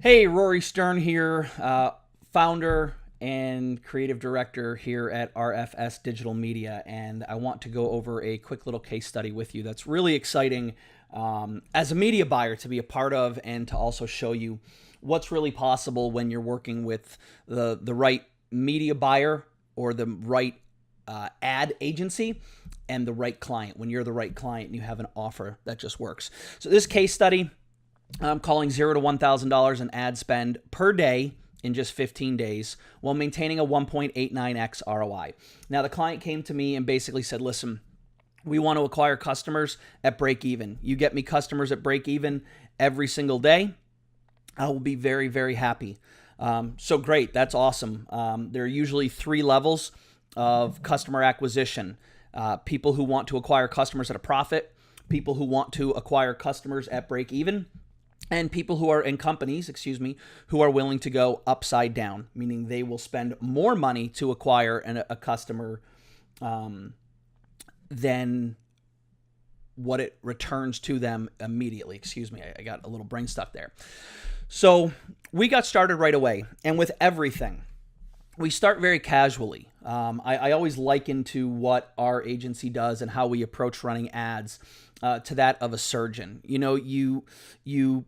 Hey, Rory Stern here, founder and creative director here at RFS Digital Media, and I want to go over a quick little case study with you that's really exciting as a media buyer to be a part of and to also show you what's really possible when you're working with the right media buyer or the right ad agency and the right client. When you're the right client and you have an offer that just works. So this case study, I'm calling $0 to $1,000 in ad spend per day in just 15 days while maintaining a 1.89x ROI. Now, the client came to me and basically said, listen, we want to acquire customers at break even. You get me customers at break even every single day, I will be very, very happy. So great. That's awesome. There are usually three levels of customer acquisition. People who want to acquire customers at a profit, people who want to acquire customers at break even, and people who are in companies, who are willing to go upside down, meaning they will spend more money to acquire a customer than what it returns to them immediately. I got a little brain stuck there. So we got started right away. And with everything, we start very casually. I always liken to what our agency does and how we approach running ads to that of a surgeon. You know, you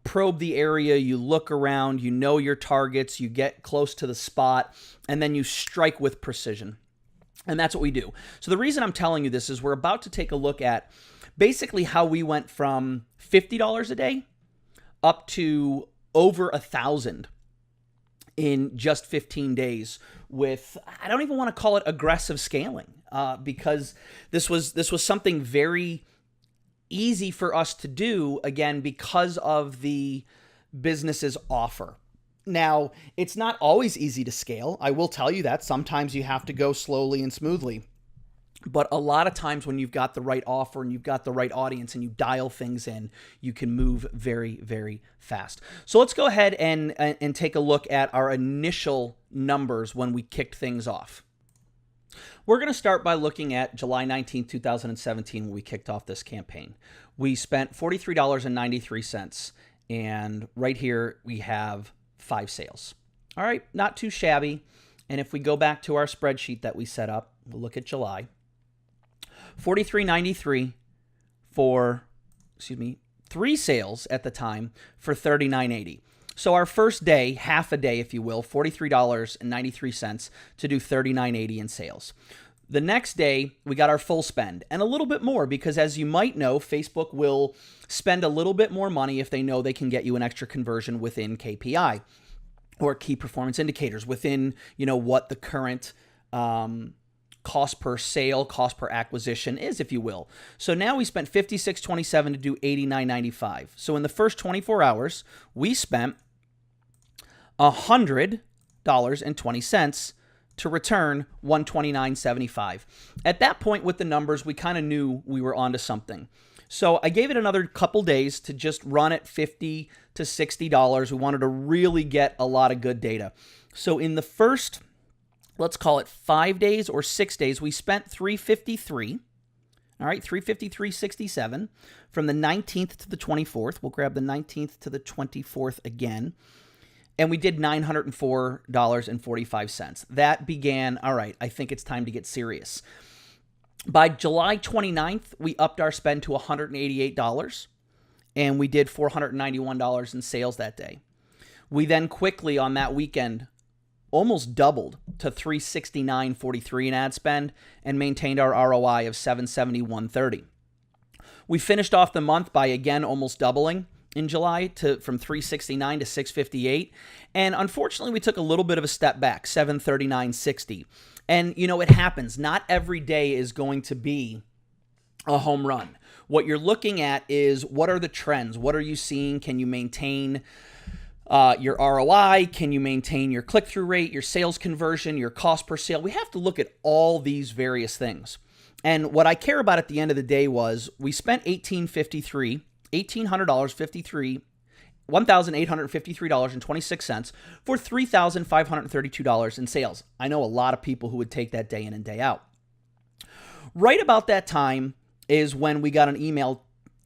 probe the area, you look around, you know your targets, you get close to the spot, and then you strike with precision. And that's what we do. So the reason I'm telling you this is we're about to take a look at basically how we went from $50 a day up to over $1,000 in just 15 days with, I don't even want to call it aggressive scaling, because this was something very easy for us to do, again, because of the business's offer. Now, it's not always easy to scale. I will tell you that. Sometimes you have to go slowly and smoothly. But a lot of times when you've got the right offer and you've got the right audience and you dial things in, you can move very, very fast. So let's go ahead and take a look at our initial numbers when we kicked things off. We're going to start by looking at July 19, 2017, when we kicked off this campaign. We spent $43.93, and right here we have 5 sales. All right, not too shabby. And if we go back to our spreadsheet that we set up, we'll look at July. $43.93 for, 3 sales at the time for $39.80. So our first day, half a day, if you will, $43.93 to do $39.80 in sales. The next day, we got our full spend and a little bit more because, as you might know, Facebook will spend a little bit more money if they know they can get you an extra conversion within KPI or key performance indicators within, what the current cost per sale, cost per acquisition is, if you will. So now we spent $56.27 to do $89.95. So in the first 24 hours, we spent $100.20 to return $129.75. At that point with the numbers, we kind of knew we were onto something. So I gave it another couple days to just run at $50 to $60. We wanted to really get a lot of good data. So in the first, let's call it 5 days or 6 days, we spent $353. All right, $353.67 from the 19th to the 24th. We'll grab the 19th to the 24th again. And we did $904.45. That began, all right, I think it's time to get serious. By July 29th, we upped our spend to $188, and we did $491 in sales that day. We then quickly on that weekend almost doubled to $369.43 in ad spend and maintained our ROI of $771.30. We finished off the month by again almost doubling in July from $369 to $658. And unfortunately, we took a little bit of a step back, $739.60. And, it happens. Not every day is going to be a home run. What you're looking at is, what are the trends? What are you seeing? Can you maintain your ROI? Can you maintain your click-through rate, your sales conversion, your cost per sale? We have to look at all these various things. And what I care about at the end of the day was we spent $1,853.26 for $3,532 in sales. I know a lot of people who would take that day in and day out. Right about that time is when we got an email,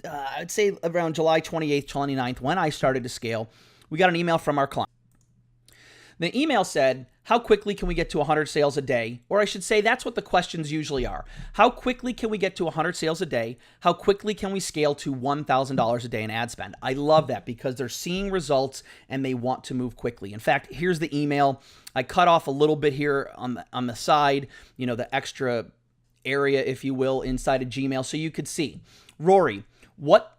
I'd say around July 28th, 29th, when I started to scale, we got an email from our client. The email said, how quickly can we get to 100 sales a day? Or I should say, that's what the questions usually are. How quickly can we get to 100 sales a day? How quickly can we scale to $1,000 a day in ad spend? I love that because they're seeing results and they want to move quickly. In fact, here's the email. I cut off a little bit here on the side, the extra area, if you will, inside of Gmail so you could see. Rory,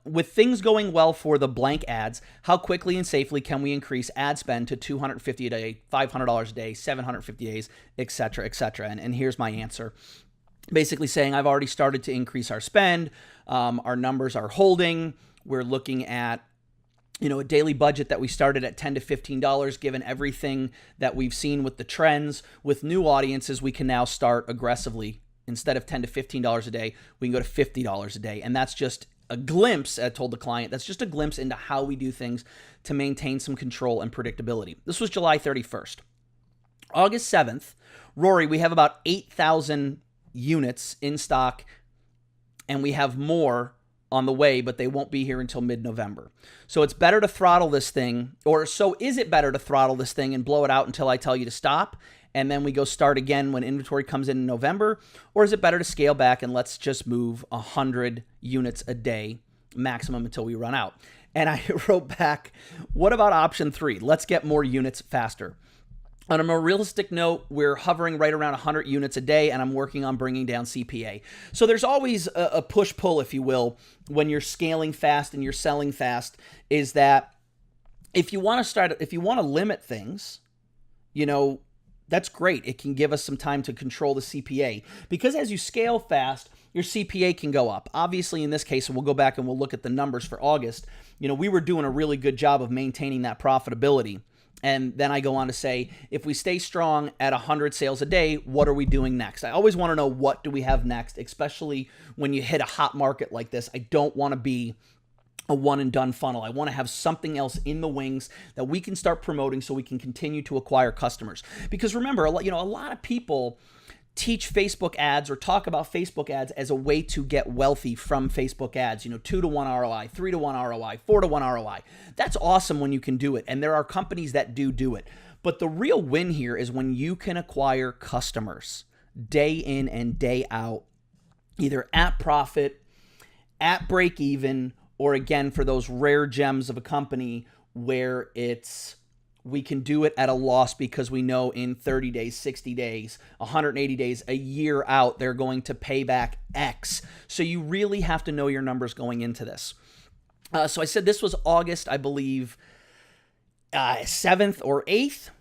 with things going well for the blank ads, how quickly and safely can we increase ad spend to $250 a day, $500 a day, 750 days, et cetera, et cetera? And here's my answer. Basically saying I've already started to increase our spend. Our numbers are holding. We're looking at a daily budget that we started at $10 to $15, given everything that we've seen with the trends. With new audiences, we can now start aggressively. Instead of $10 to $15 a day, we can go to $50 a day. And that's just a glimpse, I told the client, that's just a glimpse into how we do things to maintain some control and predictability. This was July 31st. August 7th, Rory, we have about 8,000 units in stock, and we have more on the way, but they won't be here until mid-November. So it's better to throttle this thing, or so is it better to throttle this thing and blow it out until I tell you to stop, and then we go start again when inventory comes in November? Or is it better to scale back and let's just move 100 units a day maximum until we run out? And I wrote back, what about option 3? Let's get more units faster. On a more realistic note, we're hovering right around 100 units a day, and I'm working on bringing down CPA. So there's always a push-pull, if you will, when you're scaling fast and you're selling fast, is that if you want to limit things, that's great. It can give us some time to control the CPA, because as you scale fast, your CPA can go up. Obviously, in this case, and we'll go back and we'll look at the numbers for August, we were doing a really good job of maintaining that profitability. And then I go on to say, if we stay strong at 100 sales a day, what are we doing next? I always want to know, what do we have next, especially when you hit a hot market like this. I don't want to be a one and done funnel. I want to have something else in the wings that we can start promoting so we can continue to acquire customers. Because remember, a lot of people teach Facebook ads or talk about Facebook ads as a way to get wealthy from Facebook ads, 2 to 1 ROI, 3 to 1 ROI, 4 to 1 ROI. That's awesome when you can do it. And there are companies that do it. But the real win here is when you can acquire customers day in and day out, either at profit, at break even, or again, for those rare gems of a company where we can do it at a loss because we know in 30 days, 60 days, 180 days, a year out, they're going to pay back X. So you really have to know your numbers going into this. So I said this was August, I believe, 7th or 8th.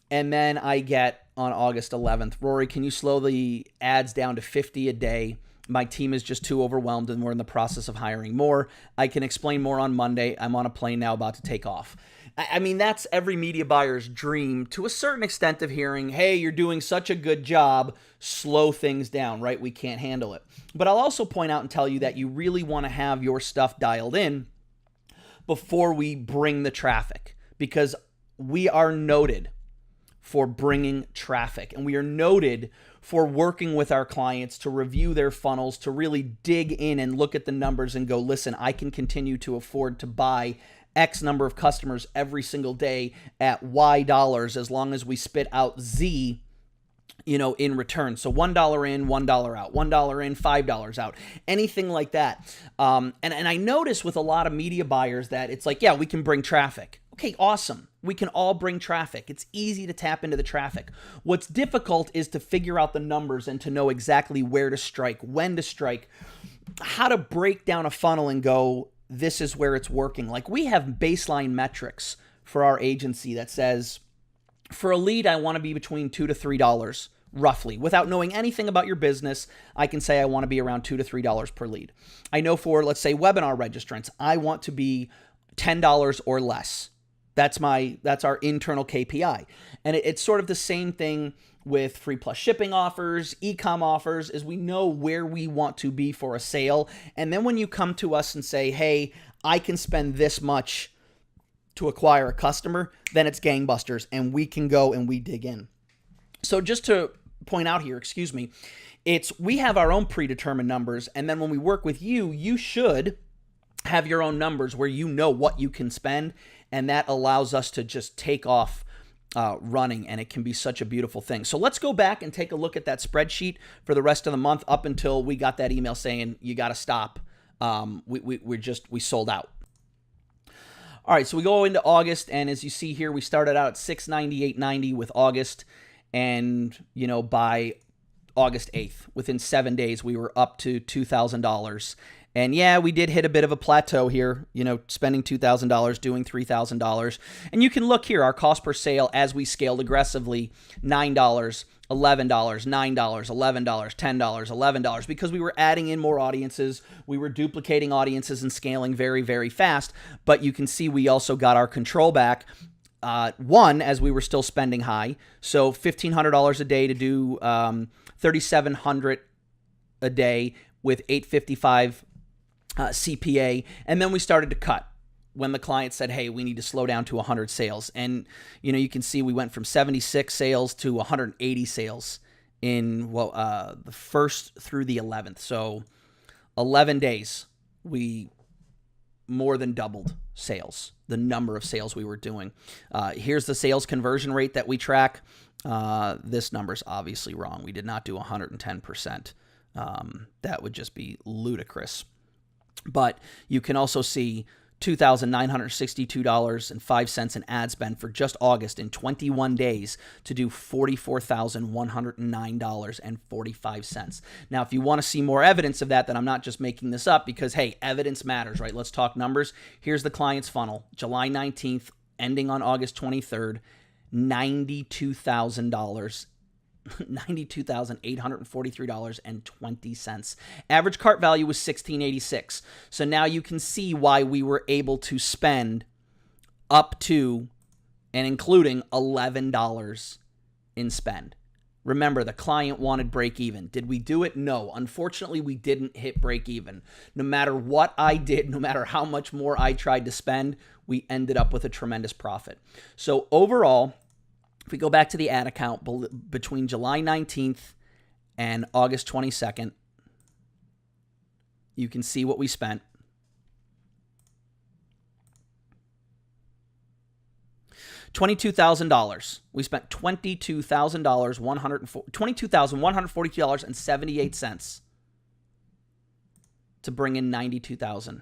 And then I get on August 11th, Rory, can you slow the ads down to 50 a day? My team is just too overwhelmed and we're in the process of hiring more. I can explain more on Monday. I'm on a plane now about to take off. I mean, that's every media buyer's dream to a certain extent of hearing, hey, you're doing such a good job, slow things down, right? We can't handle it. But I'll also point out and tell you that you really want to have your stuff dialed in before we bring the traffic, because we are noted for bringing traffic, and we are noted for working with our clients to review their funnels, to really dig in and look at the numbers and go, listen, I can continue to afford to buy X number of customers every single day at Y dollars as long as we spit out Z, in return. So $1 in, $1 out, $1 in, $5 out, anything like that. And I notice with a lot of media buyers that it's like, yeah, we can bring traffic. Okay, awesome. We can all bring traffic. It's easy to tap into the traffic. What's difficult is to figure out the numbers and to know exactly where to strike, when to strike, how to break down a funnel and go, this is where it's working. Like, we have baseline metrics for our agency that says, for a lead, I want to be between $2 to $3 roughly. Without knowing anything about your business, I can say I want to be around $2 to $3 per lead. I know for, let's say, webinar registrants, I want to be $10 or less. That's our internal KPI. And it's sort of the same thing with free plus shipping offers, e-com offers, is we know where we want to be for a sale. And then when you come to us and say, hey, I can spend this much to acquire a customer, then it's gangbusters and we can go and we dig in. So just to point out here, we have our own predetermined numbers. And then when we work with you, you should have your own numbers where you know what you can spend and that allows us to just take off running, and it can be such a beautiful thing. So let's go back and take a look at that spreadsheet for the rest of the month up until we got that email saying you got to stop. We sold out. All right, so we go into August, and as you see here, we started out at $698.90 with August, and by August 8th, within 7 days, we were up to $2,000. And yeah, we did hit a bit of a plateau here, spending $2,000, doing $3,000. And you can look here, our cost per sale as we scaled aggressively, $9, $11, $9, $11, $10, $11, because we were adding in more audiences. We were duplicating audiences and scaling very, very fast. But you can see we also got our control back. One, as we were still spending high. So $1,500 a day to do $3,700 a day with $855 CPA. And then we started to cut when the client said, hey, we need to slow down to 100 sales. And, you can see we went from 76 sales to 180 sales in the 1st through the 11th. So 11 days, we more than doubled sales, the number of sales we were doing. Here's the sales conversion rate that we track. This number's obviously wrong. We did not do 110%. That would just be ludicrous. But you can also see $2,962.05 in ad spend for just August in 21 days to do $44,109.45. Now, if you want to see more evidence of that, then I'm not just making this up because, hey, evidence matters, right? Let's talk numbers. Here's the client's funnel. July 19th, ending on August 23rd, $92,000. $92,843.20. Average cart value was $1,686. So now you can see why we were able to spend up to and including $11 in spend. Remember, the client wanted break even. Did we do it? No. Unfortunately, we didn't hit break even. No matter what I did, no matter how much more I tried to spend, we ended up with a tremendous profit. So overall, if we go back to the ad account between July 19th and August 22nd, you can see what we spent. $22,000. We spent $22,142.78 to bring in $92,000.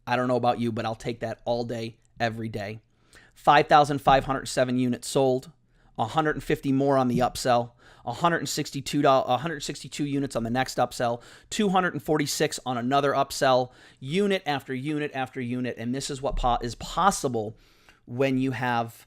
I don't know about you, but I'll take that all day, every day. 5,507 units sold, 150 more on the upsell, 162 units on the next upsell, 246 on another upsell, unit after unit after unit. And this is what is possible when you have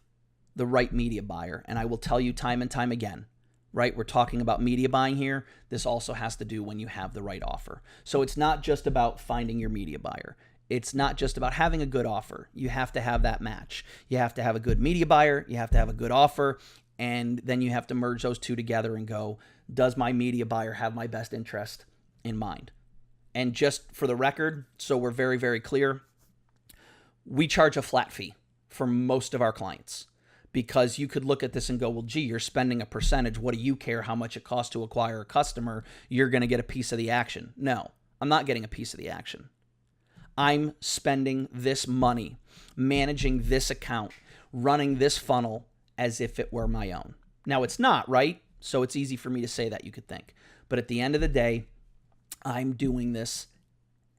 the right media buyer. And I will tell you time and time again, right? We're talking about media buying here. This also has to do when you have the right offer. So it's not just about finding your media buyer. It's not just about having a good offer. You have to have that match. You have to have a good media buyer. You have to have a good offer. And then you have to merge those two together and go, does my media buyer have my best interest in mind? And just for the record, so we're very, very clear, we charge a flat fee for most of our clients. Because you could look at this and go, well, gee, you're spending a percentage. What do you care how much it costs to acquire a customer? You're going to get a piece of the action. No, I'm not getting a piece of the action. I'm spending this money, managing this account, running this funnel as if it were my own. Now, it's not, right? So it's easy for me to say that, you could think. But at the end of the day, I'm doing this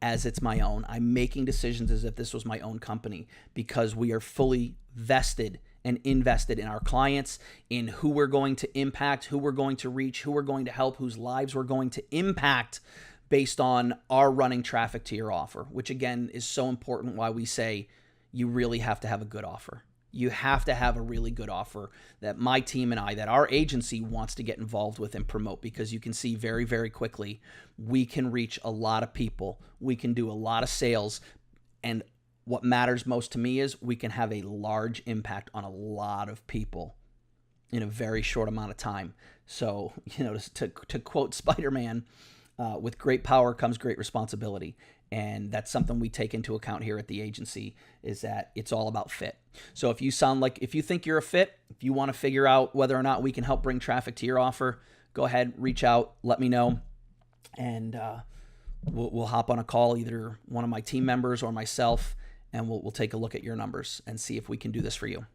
as it's my own. I'm making decisions as if this was my own company because we are fully vested and invested in our clients, in who we're going to impact, who we're going to reach, who we're going to help, whose lives we're going to impact based on our running traffic to your offer, which again is so important why we say you really have to have a good offer. You have to have a really good offer that my team and I, that our agency wants to get involved with and promote, because you can see very, very quickly, we can reach a lot of people. We can do a lot of sales. And what matters most to me is we can have a large impact on a lot of people in a very short amount of time. So, to quote Spider-Man, with great power comes great responsibility. And that's something we take into account here at the agency, is that it's all about fit. So if you think you're a fit, if you want to figure out whether or not we can help bring traffic to your offer, go ahead, reach out, let me know. And we'll hop on a call, either one of my team members or myself, and we'll take a look at your numbers and see if we can do this for you.